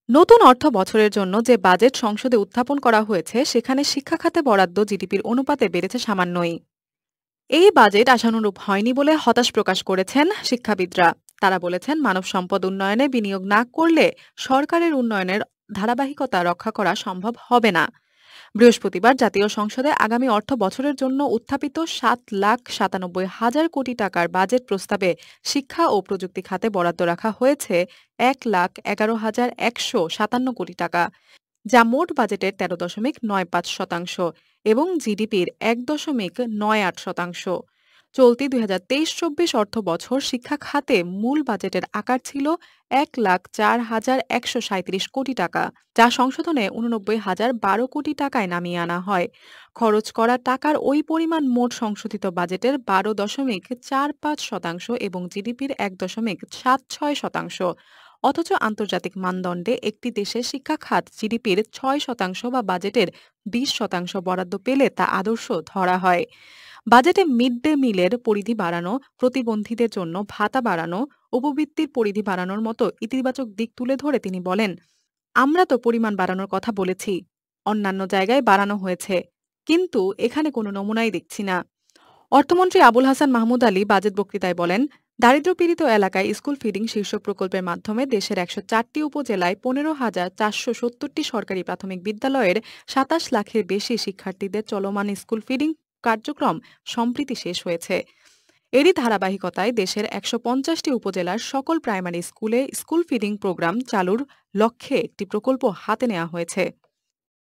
নতুন অর্থ বছরের জন্য যে বাজেট সংসদে উত্থাপন করা হয়েছে সেখানে শিক্ষা খাতে বরাদ্দ জিডিপির অনুপাতে বেড়েছে সামান্যই। এই বাজেট আশানুরূপ হয়নি বলে হতাশ প্রকাশ করেছেন শিক্ষাবিদরা। তারা বলেছেন, মানব সম্পদ উন্নয়নে বিনিয়োগ না করলে সরকারের উন্নয়নের ধারাবাহিকতা রক্ষা করা সম্ভব হবে না। বৃহস্পতিবার জাতীয় সংসদে আগামী অর্থ বছরের জন্য উত্থাপিত ৭,৯৭,০০০ কোটি টাকার বাজেট প্রস্তাবে শিক্ষা ও প্রযুক্তি খাতে বরাদ্দ রাখা হয়েছে ১,১১,১৫৭ কোটি টাকা, যা মোট বাজেটের ১৩.৯৫% এবং জিডিপির ১.৯৮%। চলতি ২০২৩-২৪ অর্থ বছর শিক্ষা খাতে মূল বাজেটের আকার ছিল ১,০৪,১৩৭ কোটি টাকা, যা সংশোধনে ৮৯,০১২ কোটি টাকায় নামিয়ে আনা হয়। খরচ করা টাকার ওই পরিমাণ মোট সংশোধিত বাজেটের ১২.৪৫% এবং জিডিপির ১.৭৬%। অথচ আন্তর্জাতিক মানদণ্ডে একটি দেশের শিক্ষা খাত জিডিপির ৬% বা বাজেটের ২০% বরাদ্দ পেলে তা আদর্শ ধরা হয়। বাজেটে মিড ডে মিলের পরিধি বাড়ানো, প্রতিবন্ধীদের জন্য ভাতা বাড়ানো, উপবৃত্তির পরিধি বাড়ানোর মতো ইতিবাচক দিক তুলে ধরে তিনি বলেন, আমরা তো পরিমাণ বাড়ানোর কথা বলেছি, অন্যান্য জায়গায় বাড়ানো হয়েছে, কিন্তু এখানে কোনো নমুনাই দেখছি না। অর্থমন্ত্রী আবুল হাসান মাহমুদ আলী বাজেট বক্তৃতায় বলেন, দারিদ্র্যপীড়িত এলাকায় স্কুল ফিডিং শীর্ষক প্রকল্পের মাধ্যমে দেশের ১০৪টি উপজেলায় ১৫,৪৭০টি সরকারি প্রাথমিক বিদ্যালয়ের ২৭ লাখের বেশি শিক্ষার্থীদের চলমান স্কুল ফিডিং কার্যক্রম সম্প্রতি শেষ হয়েছে। এরই ধারাবাহিকতায় দেশের ১৫০টি উপজেলার সকল প্রাইমারি স্কুলে স্কুল ফিডিং প্রোগ্রাম চালুর লক্ষ্যে একটি প্রকল্প হাতে নেওয়া হয়েছে।